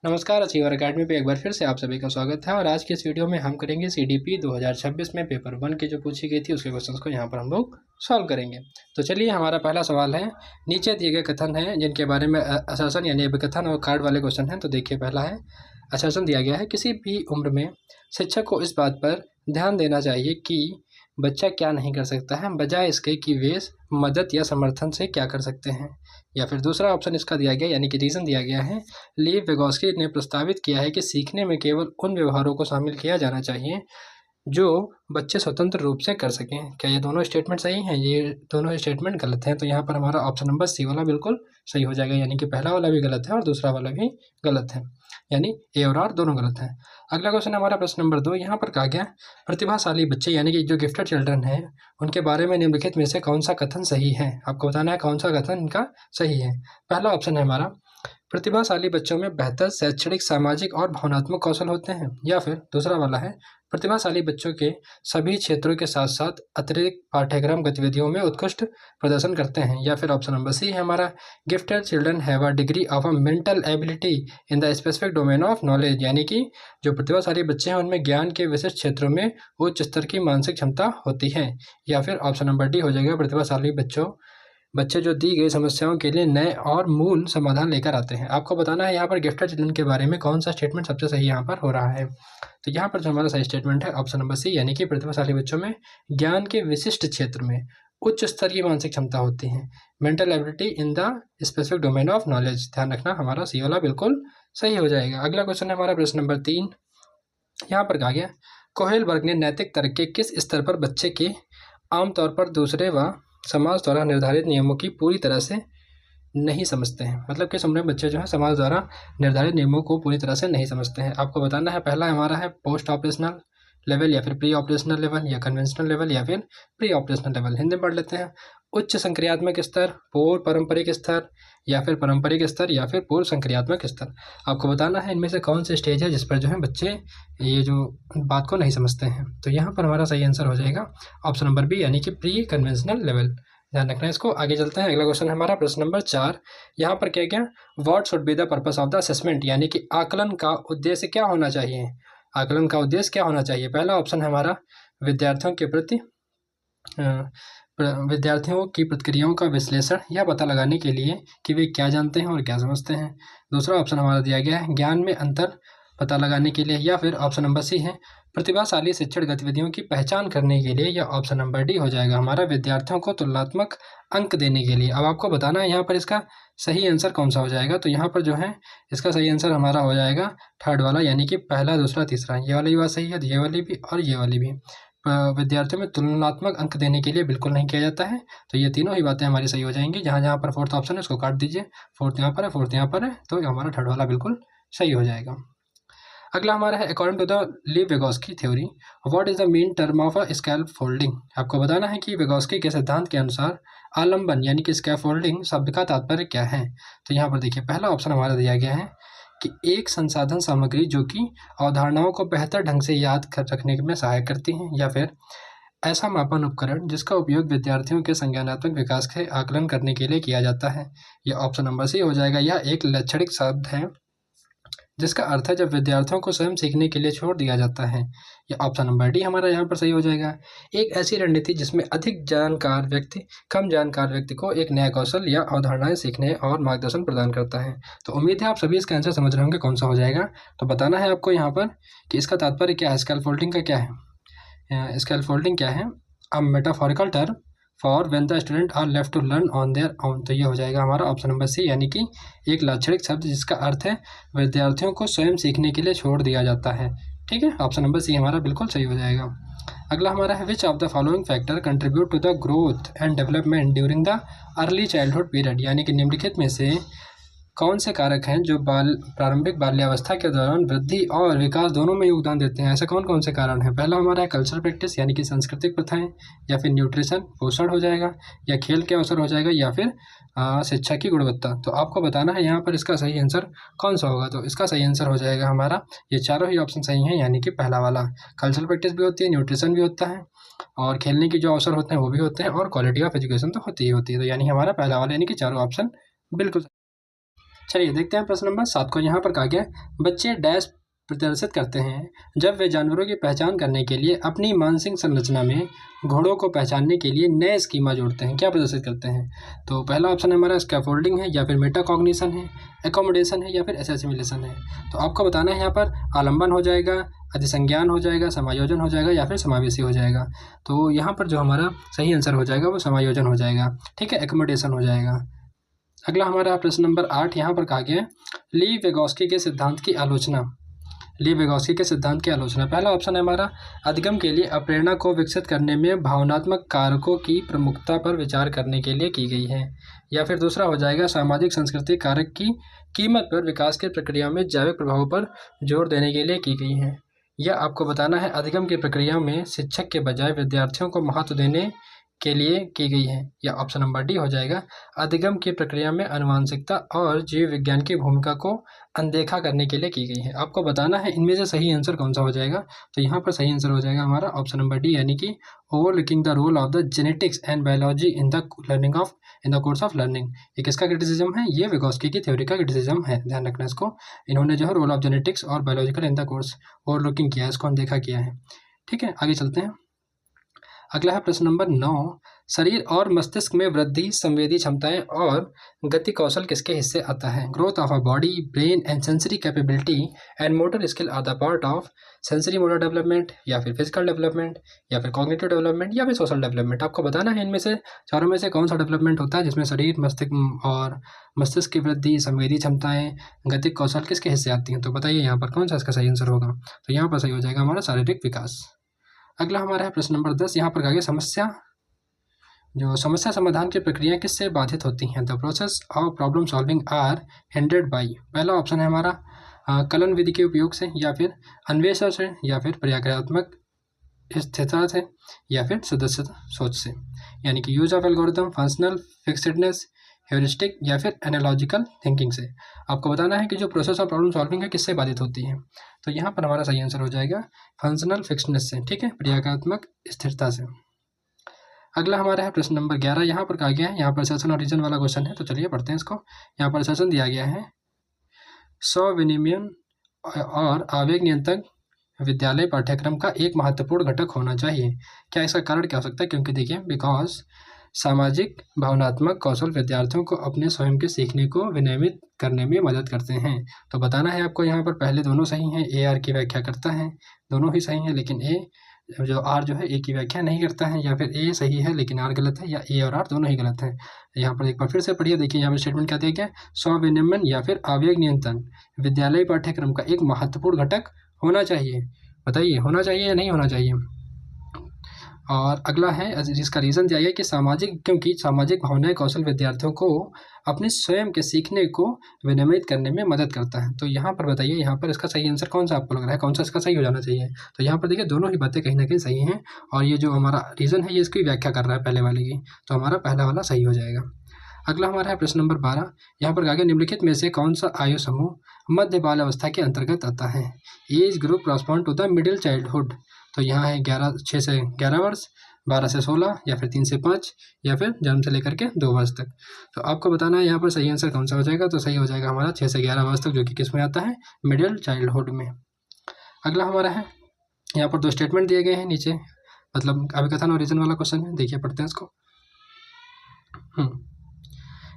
नमस्कार achiever academy पे एक बार फिर से आप सभी का स्वागत है। और आज की इस वीडियो में हम करेंगे सीडीपी 2026 में पेपर 1 की जो पूछी गई थी उसके क्वेश्चंस को यहाँ पर हम लोग सॉल्व करेंगे। तो चलिए, हमारा पहला सवाल है, नीचे दिए गए कथन हैं जिनके बारे में असर्शन यानी अभिकथन और कार्ड वाले क्वेश्चन हैं। तो देखिए, पहला है, असर्शन दिया गया है, किसी भी उम्र में शिक्षक को इस बात पर ध्यान देना चाहिए कि बच्चा क्या नहीं कर सकता है, बजाय इसके कि वे मदद या समर्थन से क्या कर सकते हैं। या फिर दूसरा ऑप्शन इसका दिया गया, यानी कि रीज़न दिया गया है, लीव वेगोस्की ने प्रस्तावित किया है कि सीखने में केवल उन व्यवहारों को शामिल किया जाना चाहिए जो बच्चे स्वतंत्र रूप से कर सकें। क्या ये दोनों स्टेटमेंट सही हैं? ये दोनों स्टेटमेंट गलत हैं। तो यहाँ पर हमारा ऑप्शन नंबर सी वाला बिल्कुल सही हो जाएगा, यानी कि पहला वाला भी गलत है और दूसरा वाला भी गलत है, यानी ए और आर दोनों गलत हैं। अगला क्वेश्चन हमारा प्रश्न नंबर 2। यहाँ पर कहा गया, प्रतिभाशाली बच्चे यानी कि जो गिफ्टेड चिल्ड्रन हैं उनके बारे में निम्नलिखित में से कौन सा कथन सही है। आपको बताना है कौन सा कथन इनका सही है। पहला ऑप्शन है हमारा, प्रतिभाशाली बच्चों में बेहतर शैक्षणिक, सामाजिक और भावनात्मक कौशल होते हैं। या फिर दूसरा वाला है, प्रतिभाशाली बच्चों के सभी क्षेत्रों के साथ साथ अतिरिक्त पाठ्यक्रम गतिविधियों में उत्कृष्ट प्रदर्शन करते हैं। या फिर ऑप्शन नंबर सी है हमारा, gifted children have a degree of a mental ability in the specific domain of knowledge, यानी कि जो प्रतिभाशाली बच्चे हैं उनमें ज्ञान के विशिष्ट क्षेत्रों में उच्च स्तर की मानसिक क्षमता होती है। या फिर ऑप्शन नंबर डी हो जाएगा, प्रतिभाशाली बच्चे जो दी गई समस्याओं के लिए नए और मूल समाधान लेकर आते हैं। आपको बताना है यहाँ पर गिफ्टेड चिल्ड्रन के बारे में कौन सा स्टेटमेंट सबसे सही यहाँ पर हो रहा है। तो यहाँ पर जो हमारा सही स्टेटमेंट है ऑप्शन नंबर सी, यानी कि प्रतिभाशाली बच्चों में ज्ञान के विशिष्ट क्षेत्र में उच्च स्तर की मानसिक क्षमता होती है, mental ability in the specific domain of knowledge. ध्यान रखना, हमारा सी वाला बिल्कुल सही हो जाएगा। अगला क्वेश्चन है हमारा प्रश्न नंबर 3। यहाँ पर कहा गया, कोहेलबर्ग ने नैतिक तर्क के किस स्तर पर बच्चे के आमतौर पर दूसरे व समाज द्वारा निर्धारित नियमों की पूरी तरह से नहीं समझते हैं। मतलब किस उम्र में बच्चे जो है समाज द्वारा निर्धारित नियमों को पूरी तरह से नहीं समझते हैं। आपको बताना है, पहला हमारा है पोस्ट ऑपरेशनल लेवल, या फिर प्री ऑपरेशनल लेवल, या कन्वेंशनल लेवल, या फिर प्री ऑपरेशनल लेवल। हिंदी में पढ़ लेते हैं, उच्च संक्रियात्मक स्तर, पूर्व पारंपरिक स्तर, या फिर पारंपरिक स्तर, या फिर पूर्व संक्रियात्मक स्तर। आपको बताना है इनमें से कौन से स्टेज है जिस पर जो है बच्चे ये जो बात को नहीं समझते हैं। तो यहाँ पर हमारा सही आंसर हो जाएगा ऑप्शन नंबर बी, यानी कि प्री कन्वेंशनल लेवल। ध्यान रखना है इसको। आगे चलते हैं, अगला क्वेश्चन हमारा प्रश्न नंबर 4। यहाँ पर क्या गया, what should be the purpose of the assessment, यानी कि आकलन का उद्देश्य क्या होना चाहिए। आकलन का उद्देश्य क्या होना चाहिए। पहला ऑप्शन है हमारा, विद्यार्थियों की प्रतिक्रियाओं का विश्लेषण या पता लगाने के लिए कि वे क्या जानते हैं और क्या समझते हैं। दूसरा ऑप्शन हमारा दिया गया है, ज्ञान में अंतर पता लगाने के लिए। या फिर ऑप्शन नंबर सी है, प्रतिभाशाली शिक्षण गतिविधियों की पहचान करने के लिए। या ऑप्शन नंबर डी हो जाएगा हमारा, विद्यार्थियों को तुलनात्मक अंक देने के लिए। अब आपको बताना है यहाँ पर इसका सही आंसर कौन सा हो जाएगा। तो यहाँ पर जो है इसका सही आंसर हमारा हो जाएगा थर्ड वाला, यानी कि पहला, दूसरा, तीसरा। ये वाली बात सही है, ये वाली भी और ये वाली भी। विद्यार्थियों में तुलनात्मक अंक देने के लिए बिल्कुल नहीं किया जाता है। तो ये तीनों ही बातें हमारी सही हो जाएंगी। जहाँ जहाँ पर फोर्थ ऑप्शन है उसको काट दीजिए, फोर्थ यहाँ पर है, फोर्थ यहाँ पर है, तो हमारा थर्ड वाला बिल्कुल सही हो जाएगा। अगला हमारा है, according to the Lev Vygotsky theory, what is the main term of a scaffolding. आपको बताना है कि वेगोस्की के सिद्धांत के अनुसार आलंबन यानी कि स्कैफोल्डिंग शब्द का तात्पर्य क्या है। तो यहाँ पर देखिए, पहला ऑप्शन हमारा दिया गया है कि एक संसाधन सामग्री जो कि अवधारणाओं को बेहतर ढंग से याद रखने में सहायक करती हैं। या फिर ऐसा मापन उपकरण जिसका उपयोग विद्यार्थियों के संज्ञानात्मक विकास के आकलन करने के लिए किया जाता है। यह ऑप्शन नंबर सी हो जाएगा। यह एक लक्षणिक शब्द है जिसका अर्थ है जब विद्यार्थियों को स्वयं सीखने के लिए छोड़ दिया जाता है। या ऑप्शन नंबर डी हमारा यहाँ पर सही हो जाएगा, एक ऐसी रणनीति जिसमें कम जानकार व्यक्ति को एक नया कौशल या अवधारणाएं सीखने और मार्गदर्शन प्रदान करता है। तो उम्मीद है आप सभी इसका आंसर समझ रहे होंगे कौन सा हो जाएगा। तो बताना है आपको यहाँ पर कि इसका तात्पर्य क्या है, स्कैफोल्डिंग का क्या है। स्कैफोल्डिंग क्या है, a metaphorical term for when the student are left to learn on their own. तो ये हो जाएगा हमारा ऑप्शन नंबर सी, यानी कि एक लाक्षणिक शब्द जिसका अर्थ है विद्यार्थियों को स्वयं सीखने के लिए छोड़ दिया जाता है। ठीक है, ऑप्शन नंबर सी हमारा बिल्कुल सही हो जाएगा। अगला हमारा है, which of the following factor contribute to the growth and development during the early childhood period, यानी कि निम्नलिखित में से कौन से कारक हैं जो प्रारंभिक बाल्यावस्था के दौरान वृद्धि और विकास दोनों में योगदान देते हैं। ऐसे कौन कौन से कारण हैं। पहला हमारा है कल्चरल प्रैक्टिस, यानी कि सांस्कृतिक प्रथाएं, या फिर न्यूट्रिशन पोषण हो जाएगा, या खेल के अवसर हो जाएगा, या फिर शिक्षा की गुणवत्ता। तो आपको बताना है यहाँ पर इसका सही आंसर कौन सा होगा। तो इसका सही आंसर हो जाएगा हमारा, ये चारों ही ऑप्शन सही हैं, यानी कि पहला वाला, कल्चरल प्रैक्टिस भी होती है, न्यूट्रिशन भी होता है, और खेलने के जो अवसर होते हैं वो भी होते हैं, और क्वालिटी ऑफ एजुकेशन तो होती ही होती है। तो यानी हमारा पहला वाला, यानी कि चारों ऑप्शन बिल्कुल। चलिए देखते हैं प्रश्न नंबर 7 को। यहाँ पर कहा गया बच्चे डैश प्रदर्शित करते हैं जब वे जानवरों की पहचान करने के लिए अपनी मानसिक संरचना में घोड़ों को पहचानने के लिए नए स्कीमा जोड़ते हैं। क्या प्रदर्शित करते हैं? तो पहला ऑप्शन है हमारा स्कैफोल्डिंग है, या फिर मेटाकॉग्निशन है, एकोमोडेशन है, या फिर एसेसिमिलेशन है। तो आपको बताना है यहाँ पर आलम्बन हो जाएगा, अधिसंज्ञान हो जाएगा, समायोजन हो जाएगा, या फिर समावेशी हो जाएगा। तो यहाँ पर जो हमारा सही आंसर हो जाएगा वो समायोजन हो जाएगा। ठीक है, एकोमोडेशन हो जाएगा। अगला हमारा प्रश्न नंबर 8 यहाँ पर कहा गया है ली वेगोस्की के सिद्धांत की आलोचना। ली वेगोस्की के सिद्धांत की आलोचना। पहला ऑप्शन है हमारा अधिगम के लिए अप्रेरणा को विकसित करने में भावनात्मक कारकों की प्रमुखता पर विचार करने के लिए की गई है, या फिर दूसरा हो जाएगा सामाजिक संस्कृति कारक की कीमत पर विकास की प्रक्रिया में जैविक प्रभावों पर जोर देने के लिए की गई है। यह आपको बताना है अधिगम की प्रक्रिया में शिक्षक के बजाय विद्यार्थियों को महत्व देने के लिए की गई है, या ऑप्शन नंबर डी हो जाएगा अधिगम की प्रक्रिया में आनुवंशिकता और जीव विज्ञान की भूमिका को अनदेखा करने के लिए की गई है। आपको बताना है इनमें से सही आंसर कौन सा हो जाएगा। तो यहाँ पर सही आंसर हो जाएगा हमारा ऑप्शन नंबर डी, यानी कि overlooking the role of the genetics and biology in the course of learning. ये किसका क्रिटिसिज्म है? ये विगोस्की की थ्योरी का क्रिटिसिज्म है, ध्यान रखना इसको। इन्होंने जो है रोल ऑफ जेनेटिक्स और biological in the course overlooking किया है, इसको अनदेखा किया है। ठीक है, आगे चलते हैं। अगला है प्रश्न नंबर 9, शरीर और मस्तिष्क में वृद्धि, संवेदी क्षमताएं और गति कौशल किसके हिस्से आता है? Growth of a body, brain and sensory capability and motor skill are the part of sensory motor development, या फिर फिजिकल डेवलपमेंट, या फिर कॉग्निटिव डेवलपमेंट, या फिर सोशल डेवलपमेंट। आपको बताना है इनमें से चारों में से कौन सा डेवलपमेंट होता है जिसमें शरीर, मस्तिष्क की वृद्धि, संवेदी क्षमताएं, गति कौशल किसके हिस्से आती हैं। तो बताइए यहाँ पर कौन सा इसका सही आंसर होगा। तो यहाँ पर सही हो जाएगा हमारा शारीरिक विकास। अगला हमारा है प्रश्न नंबर 10। यहाँ पर कहा गया समस्या समाधान की प्रक्रिया किससे बाधित होती हैं? The process of problem solving are hindered by. पहला ऑप्शन है हमारा कलन विधि के उपयोग से, या फिर अन्वेषण से, या फिर प्रक्रियात्मक स्थिरता से, या फिर सदस्य सोच से, यानी कि use of algorithm, functional fixedness, heuristic, या फिर एनालॉजिकल थिंकिंग से। आपको बताना है कि जो प्रोसेस ऑफ प्रॉब्लम सॉल्विंग है किससे बाधित होती है। तो यहाँ पर हमारा सही आंसर हो जाएगा फंक्शनल फिक्सडनेस से। ठीक है, प्रक्रियात्मक स्थिरता से। अगला हमारा है प्रश्न नंबर 11। यहाँ पर कहा गया है, यहाँ पर सेशन और रीजन वाला क्वेश्चन है, तो चलिए पढ़ते हैं इसको। यहाँ पर सेशन दिया गया है स्व विनियमन और आवेग नियंत्रण विद्यालय पाठ्यक्रम का एक महत्वपूर्ण घटक होना चाहिए। क्या इसका कारण क्या हो सकता है? क्योंकि देखिए बिकॉज सामाजिक भावनात्मक कौशल विद्यार्थियों को अपने स्वयं के सीखने को विनियमित करने में मदद करते हैं। तो बताना है आपको यहाँ पर पहले दोनों सही हैं, ए आर की व्याख्या करता है, दोनों ही सही हैं, लेकिन आर जो है ए की व्याख्या नहीं करता है, या फिर ए सही है लेकिन आर गलत है, या ए और आर दोनों ही गलत है। यहाँ पर एक बार फिर से पढ़िए, देखिए यहाँ पर स्टेटमेंट क्या दिया गया है, स्व विनियमन या फिर आवेग नियंत्रण विद्यालय पाठ्यक्रम का एक महत्वपूर्ण घटक होना चाहिए। बताइए होना चाहिए या नहीं होना चाहिए। और अगला है जिसका रीज़न दिया गया कि क्योंकि सामाजिक भावनाएं कौशल विद्यार्थियों को अपने स्वयं के सीखने को विनियमित करने में मदद करता है। तो यहाँ पर बताइए, यहाँ पर इसका सही आंसर कौन सा आपको लग रहा है, कौन सा इसका सही हो जाना चाहिए। तो यहाँ पर देखिए दोनों ही बातें कहीं ना कहीं सही हैं, और ये जो हमारा रीज़न है ये इसकी व्याख्या कर रहा है पहले वाले की, तो हमारा पहला वाला सही हो जाएगा। अगला हमारा है प्रश्न नंबर 12। यहाँ पर आगे निम्नलिखित में से कौन सा आयु समूह मध्य बाल अवस्था के अंतर्गत आता है? Age group correspond to the middle childhood. तो यहाँ है 6 से 11 वर्ष, 12 से 16, या फिर 3 से 5, या फिर जन्म से लेकर के 2 वर्ष तक। तो आपको बताना है यहाँ पर सही आंसर कौन सा हो जाएगा। तो सही हो जाएगा हमारा 6 से 11 वर्ष तक, जो कि किस में आता है, मिडिल चाइल्डहुड में। अगला हमारा है, यहाँ पर 2 स्टेटमेंट दिए गए हैं नीचे, मतलब अभिकथन और रीजन वाला क्वेश्चन है, देखिए पढ़ते हैं इसको।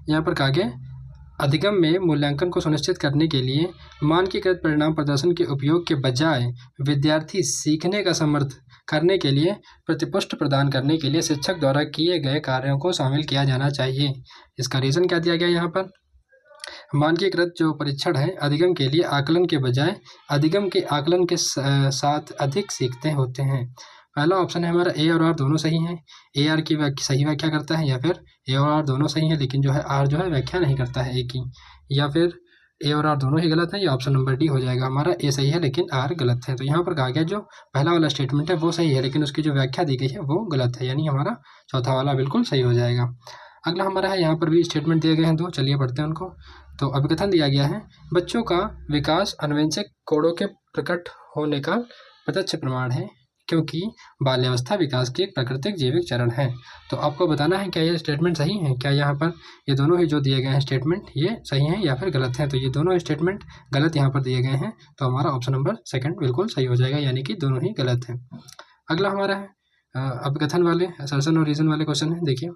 यहाँ पर कहा गया अधिगम में मूल्यांकन को सुनिश्चित करने के लिए मानकीकृत परिणाम प्रदर्शन के उपयोग के बजाय विद्यार्थी सीखने का समर्थ करने के लिए प्रतिपुष्टि प्रदान करने के लिए शिक्षक द्वारा किए गए कार्यों को शामिल किया जाना चाहिए। इसका रीज़न क्या दिया गया यहाँ पर, मानकीकृत जो परीक्षण है अधिगम के लिए आकलन के बजाय अधिगम के आकलन के साथ अधिक सीखते होते हैं। पहला ऑप्शन है हमारा ए और आर दोनों सही हैं, ए आर की सही व्याख्या करता है, या फिर ए और आर दोनों सही हैं लेकिन जो है आर जो है व्याख्या नहीं करता है ए की, या फिर ए और आर दोनों ही गलत हैं। ये ऑप्शन नंबर डी हो जाएगा हमारा, ए सही है लेकिन आर गलत है। तो यहाँ पर कहा गया जो पहला वाला स्टेटमेंट है वो सही है लेकिन उसकी जो व्याख्या दी गई है वो गलत है, यानी हमारा चौथा वाला बिल्कुल सही हो जाएगा। अगला हमारा है, यहाँ पर भी स्टेटमेंट दिए गए हैं 2, चलिए पढ़ते हैं उनको। तो अभिकथन दिया गया है, बच्चों का विकास आनुवंशिक कोडों के प्रकट होने का प्रत्यक्ष प्रमाण है। क्योंकि बाल्यावस्था विकास के एक प्राकृतिक जैविक चरण है। तो आपको बताना है क्या ये स्टेटमेंट सही है, क्या यहाँ पर ये दोनों ही जो दिए गए हैं स्टेटमेंट ये सही हैं या फिर गलत हैं। तो ये दोनों स्टेटमेंट गलत यहाँ पर दिए गए हैं, तो हमारा ऑप्शन नंबर सेकंड बिल्कुल सही हो जाएगा, यानी कि दोनों ही गलत हैं। अगला हमारा है अपकथन वाले असर्शन और रीजन वाले क्वेश्चन है। देखिए,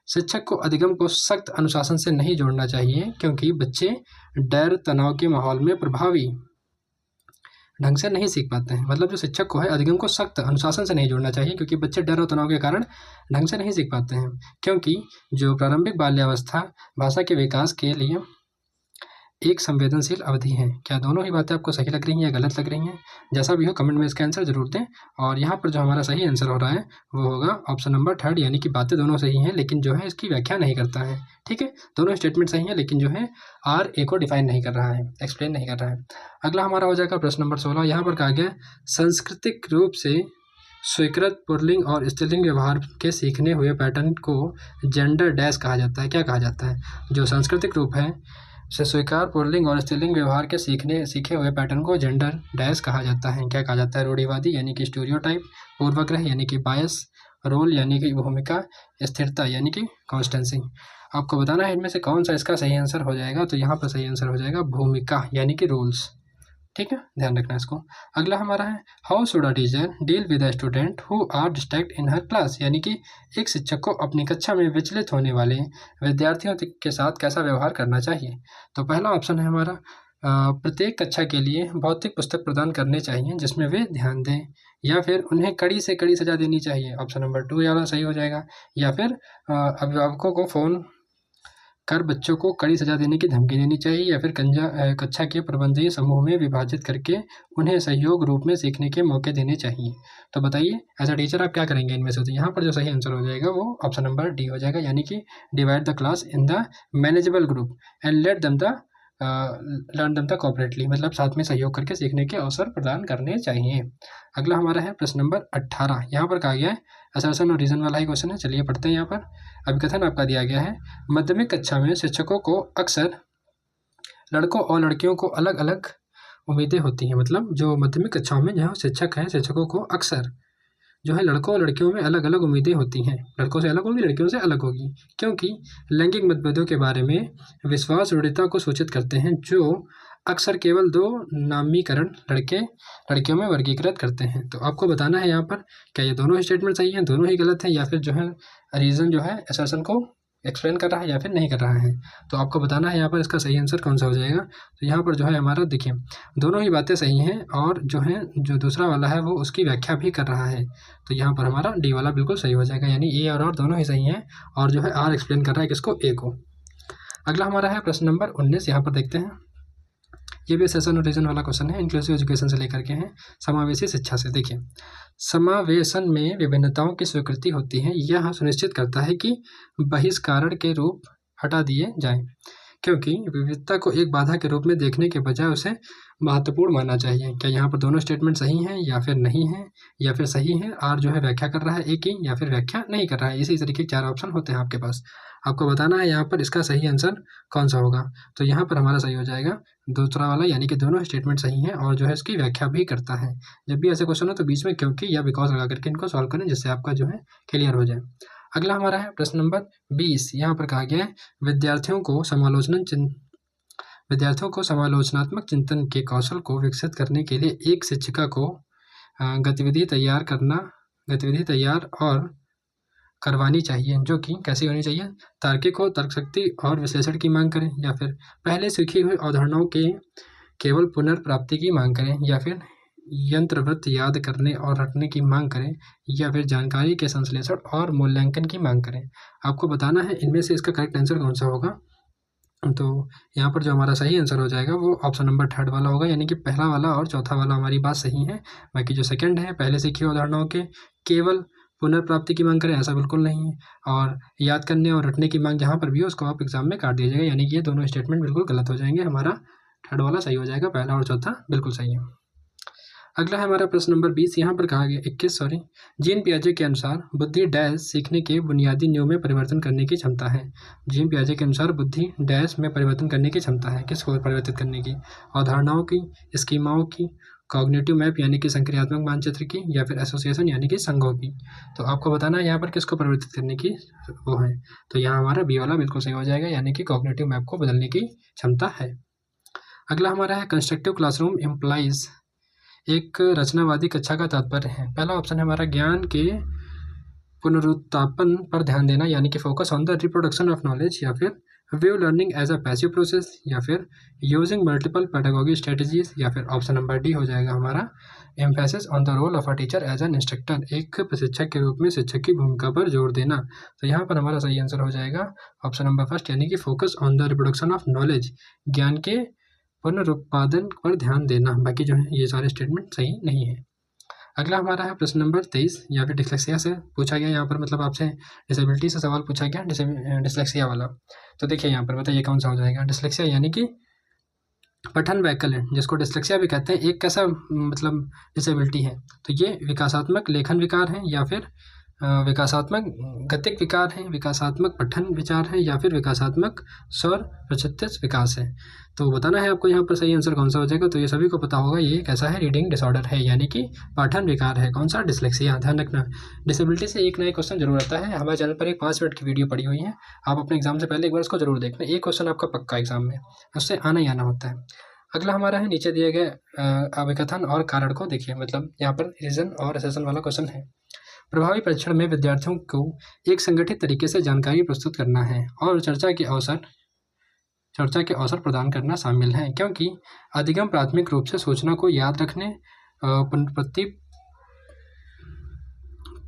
शिक्षक को अधिगम को सख्त अनुशासन से नहीं जोड़ना चाहिए क्योंकि बच्चे डर तनाव के माहौल में प्रभावी ढंग से नहीं सीख पाते हैं। मतलब जो शिक्षक को है अधिगम को सख्त अनुशासन से नहीं जोड़ना चाहिए क्योंकि बच्चे डर और तनाव के कारण ढंग से नहीं सीख पाते हैं, क्योंकि जो प्रारंभिक बाल्यावस्था भाषा के विकास के लिए एक संवेदनशील अवधि है। क्या दोनों ही बातें आपको सही लग रही हैं या गलत लग रही हैं? जैसा भी हो कमेंट में इसका आंसर जरूर दें। और यहाँ पर जो हमारा सही आंसर हो रहा है वो होगा ऑप्शन नंबर थर्ड, यानी कि बातें दोनों सही हैं लेकिन जो है इसकी व्याख्या नहीं करता है। ठीक है, दोनों स्टेटमेंट सही है लेकिन जो है आर ए को डिफाइन नहीं कर रहा है, एक्सप्लेन नहीं कर रहा है। अगला हमारा हो जाएगा प्रश्न नंबर 16। यहाँ पर कहा गया सांस्कृतिक रूप से स्वीकृत पुल्लिंग और स्त्रीलिंग व्यवहार के सीखने हुए पैटर्न को जेंडर डैश कहा जाता है। क्या कहा जाता है? जो सांस्कृतिक रूप है से स्वीकार पुल्लिंग और स्त्रीलिंग व्यवहार के सीखे हुए पैटर्न को जेंडर डैश कहा जाता है। क्या कहा जाता है? रूढ़िवादी यानी कि स्टीरियोटाइप, पूर्वाग्रह यानी कि बायस, रोल यानी कि भूमिका, स्थिरता यानी कि कॉन्स्टेंसी। आपको बताना है इनमें से कौन सा इसका सही आंसर हो जाएगा। तो यहाँ पर सही आंसर हो जाएगा भूमिका यानी कि रूल्स। ठीक है, ध्यान रखना इसको। अगला हमारा है how should a teacher deal with a student who are distract in her class, यानी कि एक शिक्षक को अपनी कक्षा में विचलित होने वाले विद्यार्थियों के साथ कैसा व्यवहार करना चाहिए। तो पहला ऑप्शन है हमारा प्रत्येक कक्षा के लिए भौतिक पुस्तक प्रदान करने चाहिए जिसमें वे ध्यान दें, या फिर उन्हें कड़ी से कड़ी सजा देनी चाहिए, ऑप्शन नंबर 2 वाला सही हो जाएगा। या फिर अभिभावकों को फ़ोन कर बच्चों को कड़ी सजा देने की धमकी देनी चाहिए, या फिर कक्षा के प्रबंधीय समूह में विभाजित करके उन्हें सहयोग रूप में सीखने के मौके देने चाहिए। तो बताइए एज अ टीचर आप क्या करेंगे इनमें से। तो यहाँ पर जो सही आंसर हो जाएगा वो ऑप्शन नंबर डी हो जाएगा, यानी कि divide the class in the manageable group and let them the learn them the cooperatively, मतलब साथ में सहयोग करके सीखने के अवसर प्रदान करने चाहिए। अगला हमारा है प्रश्न नंबर 18। यहाँ पर कहा गया है असर्शन और रीजन वाला ही क्वेश्चन है, चलिए पढ़ते हैं। यहाँ पर अभिकथन आपका दिया गया है माध्यमिक कक्षा में शिक्षकों को अक्सर लड़कों और लड़कियों को अलग अलग उम्मीदें होती हैं। मतलब जो माध्यमिक कक्षाओं में जहाँ शिक्षक हैं, शिक्षकों को अक्सर जो है लड़कों और लड़कियों में अलग अलग उम्मीदें होती हैं। लड़कों से अलग होगी, लड़कियों से अलग होगी, क्योंकि लैंगिक मतभेदों के बारे में विश्वास रूढ़िता को सूचित करते हैं जो अक्सर केवल 2 नामीकरण लड़के लड़कियों में वर्गीकृत करते हैं। तो आपको बताना है यहाँ पर क्या ये दोनों स्टेटमेंट सही हैं, दोनों ही गलत हैं, या फिर जो है रीज़न जो है असर्शन को एक्सप्लेन कर रहा है या फिर नहीं कर रहा है। तो आपको बताना है यहाँ पर इसका सही आंसर कौन सा हो जाएगा। तो यहाँ पर जो है हमारा देखिए दोनों ही बातें सही हैं, और जो है जो दूसरा वाला है वो उसकी व्याख्या भी कर रहा है। तो यहाँ पर हमारा डी वाला बिल्कुल सही हो जाएगा, यानी ए और दोनों ही सही हैं, और जो है आर एक्सप्लेन कर रहा है किसको, ए को। अगला हमारा है प्रश्न नंबर 19। यहाँ पर देखते हैं, ये भी सेशन और रीजन वाला क्वेश्चन है, इंक्लूसिव एजुकेशन से लेकर के हैं, समावेशी शिक्षा से। देखिए, समावेशन में विभिन्नताओं की स्वीकृति होती है, यह सुनिश्चित करता है कि बहिष्करण के रूप हटा दिए जाएं, क्योंकि विविधता को एक बाधा के रूप में देखने के बजाय उसे महत्वपूर्ण मानना चाहिए। क्या यहाँ पर दोनों स्टेटमेंट सही हैं या फिर नहीं है, या फिर सही है आर जो है व्याख्या कर रहा है एक ही, या फिर व्याख्या नहीं कर रहा है। इसी तरीके के 4 ऑप्शन होते हैं आपके पास, आपको बताना है यहाँ पर इसका सही आंसर कौन सा होगा। तो यहाँ पर हमारा सही हो जाएगा दूसरा वाला, यानी कि दोनों स्टेटमेंट सही हैं और जो है इसकी व्याख्या भी करता है। जब भी ऐसे क्वेश्चन हो तो बीच में क्योंकि या बिकॉज लगा करके इनको सॉल्व करें, जिससे आपका जो है क्लियर हो जाए। अगला हमारा है प्रश्न नंबर 20। यहाँ पर कहा गया है विद्यार्थियों को समालोचनात्मक चिंतन के कौशल को विकसित करने के लिए एक शिक्षिका को गतिविधि तैयार और करवानी चाहिए, जो कि कैसी होनी चाहिए, तार्किक हो, तर्कशक्ति और विश्लेषण की मांग करें, या फिर पहले सीखी हुई अवधारणाओं के केवल पुनर्प्राप्ति की मांग करें, या फिर यंत्रवत याद करने और रटने की मांग करें, या फिर जानकारी के संश्लेषण और मूल्यांकन की मांग करें। आपको बताना है इनमें से इसका करेक्ट आंसर कौन सा होगा। तो यहाँ पर जो हमारा सही आंसर हो जाएगा वो ऑप्शन नंबर 3 वाला होगा, यानी कि पहला वाला और चौथा वाला हमारी बात सही है। बाकी जो सेकंड है पहले सीखी हुई अवधारणाओं के केवल पुनर्प्राप्ति की मांग करें, ऐसा बिल्कुल नहीं है, और याद करने और रटने की मांग जहाँ पर भी हो उसको आप एग्जाम में काट दीजिएगा, यानी कि ये दोनों स्टेटमेंट बिल्कुल गलत हो जाएंगे। हमारा 3 वाला सही हो जाएगा, पहला और चौथा बिल्कुल सही है। अगला है हमारा प्रश्न नंबर 20। यहाँ पर कहा गया 21 जीन पियाजे के अनुसार बुद्धि डैश सीखने के बुनियादी नियमों में परिवर्तन करने की क्षमता है। जीन पियाजे के अनुसार बुद्धि डैश में परिवर्तन करने की क्षमता है, किसको परिवर्तित करने की, अवधारणाओं की, स्कीमाओं की, कॉग्निटिव मैप यानी कि संक्रियात्मक मानचित्र की, या फिर एसोसिएशन यानी कि संघों की। तो आपको बताना है यहाँ पर किसको परिवर्तित करने की वो है। तो यहाँ हमारा बी वाला बिल्कुल सही हो जाएगा, यानी कि कॉग्निटिव मैप को बदलने की क्षमता है। अगला हमारा है कंस्ट्रक्टिव क्लासरूम इम्प्लाइज एक रचनावादी कक्षा का तात्पर्य है। पहला ऑप्शन है हमारा ज्ञान के पुनरुत्थापन पर ध्यान देना, यानी कि focus on the reproduction of knowledge, या फिर view learning as a passive process, या फिर यूजिंग मल्टीपल पेडागोगी स्ट्रेटजीज, या फिर ऑप्शन नंबर डी हो जाएगा हमारा emphasis on the role of a teacher as an instructor, एक प्रशिक्षक के रूप में शिक्षक की भूमिका पर जोर देना। तो यहाँ पर हमारा सही आंसर हो जाएगा ऑप्शन नंबर फर्स्ट, यानी कि focus on the reproduction of knowledge, ज्ञान के पुनरुत्पादन पर ध्यान देना। बाकी जो है ये सारे स्टेटमेंट सही नहीं है। अगला हमारा है प्रश्न नंबर 23, या फिर डिस्लेक्सिया से पूछा गया। यहाँ पर मतलब आपसे डिसेबिलिटी से सवाल पूछा गया, डिस्लेक्सिया वाला। तो देखिए यहाँ पर बताइए कौन सा हो जाएगा। डिस्लेक्सिया यानी कि पठन वैकल्य, जिसको डिस्लेक्सिया भी कहते हैं, एक कैसा मतलब डिसेबिलिटी है। तो ये विकासात्मक लेखन विकार है, या फिर विकासात्मक गतिक विकार है, विकासात्मक पठन विचार है, या फिर विकासात्मक स्वर प्रचित्त विकास है। तो बताना है आपको यहाँ पर सही आंसर कौन सा हो जाएगा। तो ये सभी को पता होगा ये कैसा है, रीडिंग डिसऑर्डर है, यानी कि पाठन विकार है। कौन सा, डिस्लेक्सिया। ध्यान रखना डिसेबिलिटी से एक नया क्वेश्चन जरूर आता है। हमारे चैनल पर एक 5 मिनट की वीडियो पड़ी हुई है, आप अपने एग्जाम से पहले एक बार उसको जरूर देखना। एक क्वेश्चन आपका पक्का एग्जाम में उससे आना ही आना होता है। अगला हमारा है नीचे दिए गए अभिकथन और कारण को देखिए, मतलब यहाँ पर रीजन और असेसन वाला क्वेश्चन है। प्रभावी परीक्षण में विद्यार्थियों को एक संगठित तरीके से जानकारी प्रस्तुत करना है और चर्चा के अवसर प्रदान करना शामिल है, क्योंकि अधिगम प्राथमिक रूप से सूचना को याद रखने पुनरावृत्ति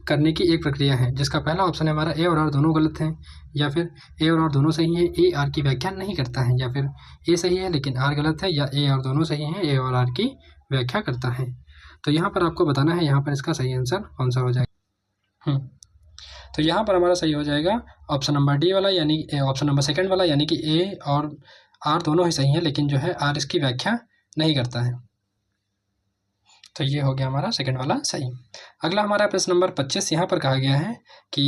करने की एक प्रक्रिया है। जिसका पहला ऑप्शन है हमारा ए और आर दोनों गलत हैं, या फिर ए और आर दोनों सही है, ए आर की व्याख्या नहीं करता है, या फिर ए सही है लेकिन आर गलत है, या ए और दोनों सही हैं, ए और आर की व्याख्या करता है। तो यहाँ पर आपको बताना है यहाँ पर इसका सही आंसर कौन सा हो जाएगा। तो यहाँ पर हमारा सही हो जाएगा ऑप्शन नंबर डी वाला, यानी ऑप्शन नंबर सेकंड वाला, यानी कि ए और आर दोनों ही सही हैं, लेकिन जो है आर इसकी व्याख्या नहीं करता है। तो ये हो गया हमारा सेकंड वाला सही। अगला हमारा प्रश्न नंबर 25, यहाँ पर कहा गया है कि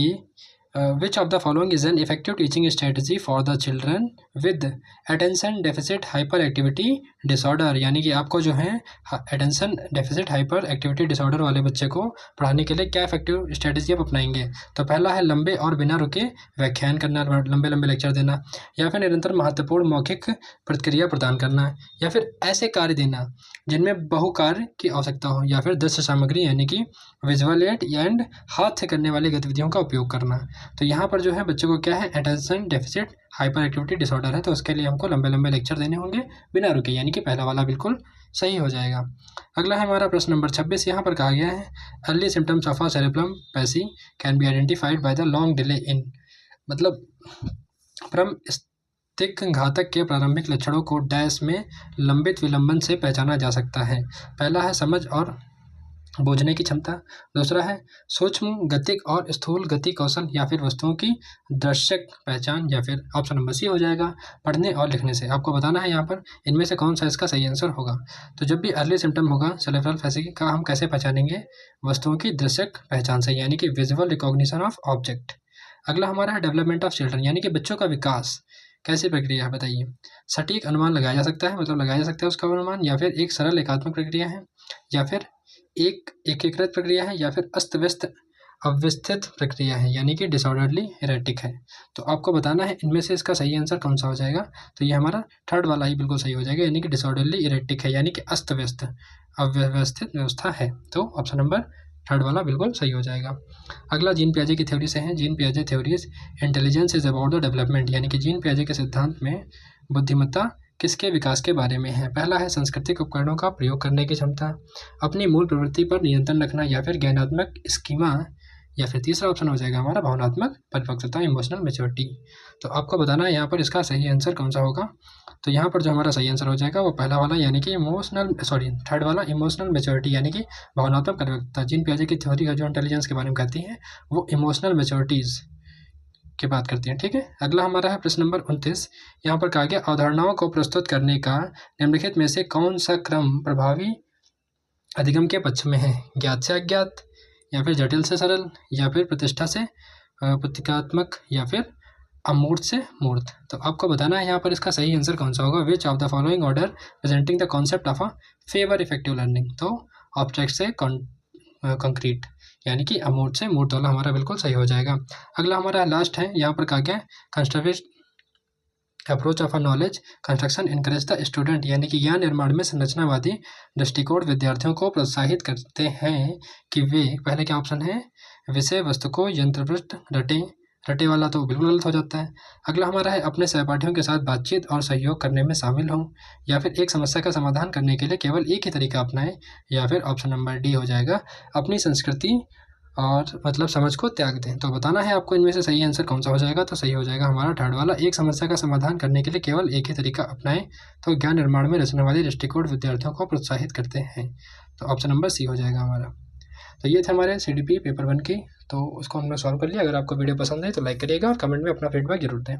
विच of the following is an effective teaching strategy for the children with attention deficit hyper activity disorder, यानी कि आपको जो है attention deficit hyper activity disorder वाले बच्चे को पढ़ाने के लिए क्या इफेक्टिव स्ट्रेटजी आप अपनाएंगे। तो पहला है लंबे और बिना रुके व्याख्यान करना, लंबे लंबे लेक्चर देना, या फिर निरंतर महत्वपूर्ण मौखिक प्रतिक्रिया प्रदान करना, या फिर ऐसे कार्य देना जिनमें बहुकार्य की आवश्यकता हो, या फिर दृश्य सामग्री यानी कि विजुअल एड एंड हाथ से करने वाली गतिविधियों का उपयोग करना। तो यहाँ पर जो है बच्चों को क्या है, attention deficit hyper activity disorder है, तो उसके लिए हमको लंबे लंबे लेक्चर देने होंगे बिना रुके, यानी कि पहला वाला बिल्कुल सही हो जाएगा। अगला है हमारा प्रश्न नंबर 26, यहाँ पर कहा गया है early symptoms of a cerebrum palsy can be identified by the long delay in, मतलब मस्तिष्क घातक के प्रारंभिक लक्षणों को डैश में लंबित विलंबन से पहचाना जा सकता है। पहला है समझ और बूझने की क्षमता, दूसरा है सूक्ष्म गतिक और स्थूल गति कौशल, या फिर वस्तुओं की दृश्यक पहचान, या फिर ऑप्शन नंबर सी हो जाएगा पढ़ने और लिखने से। आपको बताना है यहाँ पर इनमें से कौन सा इसका सही आंसर होगा। तो जब भी अर्ली सिम्टम होगा सेरेब्रल पैसी का, हम कैसे पहचानेंगे, वस्तुओं की दृश्यक पहचान से, यानी कि विजुअल रिकॉग्निशन ऑफ ऑब्जेक्ट। अगला हमारा है डेवलपमेंट ऑफ चिल्ड्रन, यानी कि बच्चों का विकास कैसी प्रक्रिया है बताइए। सटीक अनुमान लगाया जा सकता है, मतलब लगाया जा सकता है उसका अनुमान, या फिर एक सरल एकात्मक प्रक्रिया है, या फिर एक एकीकृत प्रक्रिया है, या फिर अस्त व्यस्त अव्यवस्थित प्रक्रिया है, यानी कि डिसऑर्डरली इरेटिक है। तो आपको बताना है इनमें से इसका सही आंसर कौन सा हो जाएगा। तो ये हमारा थर्ड वाला ही बिल्कुल सही हो जाएगा, यानी कि डिसऑर्डरली इरेटिक है, यानी कि अस्त व्यस्त अव्यवस्थित व्यवस्था है। तो ऑप्शन नंबर थर्ड वाला बिल्कुल सही हो जाएगा। अगला जीन पियाजे की थ्योरी से है, जीन पियाजे theories intelligence is about the development, यानी कि जीन पियाजे के सिद्धांत में बुद्धिमत्ता किसके विकास के बारे में है। पहला है सांस्कृतिक उपकरणों का प्रयोग करने की क्षमता, अपनी मूल प्रवृत्ति पर नियंत्रण रखना, या फिर ज्ञानात्मक स्कीमा, या फिर तीसरा ऑप्शन हो जाएगा हमारा भावनात्मक परिपक्वता इमोशनल मैच्योरिटी। तो आपको बताना है यहाँ पर इसका सही आंसर कौन सा होगा। तो यहाँ पर जो हमारा सही आंसर हो जाएगा वो पहला वाला, यानी कि थर्ड वाला इमोशनल मैच्योरिटी, यानी कि भावनात्मक परिपक्वता। जीन पियाजे की थ्योरी का जो इंटेलिजेंस के बारे में कहती है वो इमोशनल मैच्योरिटीज़ की बात करती हैं, ठीक है। अगला हमारा है प्रश्न नंबर 29, यहाँ पर कहा गया अवधारणाओं को प्रस्तुत करने का निम्नलिखित में से कौन सा क्रम प्रभावी अधिगम के पक्ष में है, ज्ञात से अज्ञात, या फिर जटिल से सरल, या फिर प्रतिष्ठा से प्रतीकात्मक, या फिर अमूर्त से मूर्त। तो आपको बताना है यहाँ पर इसका सही आंसर कौन सा होगा। विच of the following order presenting the concept of a favour effective learning. तो ऑब्जेक्ट से कंक्रीट, यानी कि अमूर्त से मूर्त वाला हमारा बिल्कुल सही हो जाएगा। अगला हमारा लास्ट है, यहाँ पर कहा गया constructive approach of a knowledge construction encourage the student, यानी कि ज्ञान निर्माण में संरचनावादी दृष्टिकोण विद्यार्थियों को प्रोत्साहित करते हैं कि वे, पहले क्या ऑप्शन है, विषय वस्तु को यंत्रपृष्ठ रटे, रटे वाला तो बिल्कुल गलत हो जाता है। अगला हमारा है अपने सहपाठियों के साथ बातचीत और सहयोग करने में शामिल हों, या फिर एक समस्या का समाधान करने के लिए केवल एक ही तरीका अपनाएं, या फिर ऑप्शन नंबर डी हो जाएगा अपनी संस्कृति और मतलब समझ को त्याग दें। तो बताना है आपको इनमें से सही आंसर कौन सा हो जाएगा। तो सही हो जाएगा हमारा थर्ड वाला, एक समस्या का समाधान करने के लिए केवल एक ही तरीका अपनाएं तो ज्ञान निर्माण में रचनावादी दृष्टिकोण विद्यार्थियों को प्रोत्साहित करते हैं। तो ऑप्शन नंबर सी हो जाएगा हमारा। तो ये थे हमारे CDP पेपर 1 की, तो उसको हमने सॉल्व कर लिया। अगर आपको वीडियो पसंद है तो लाइक करिएगा और कमेंट में अपना फीडबैक जरूर दें।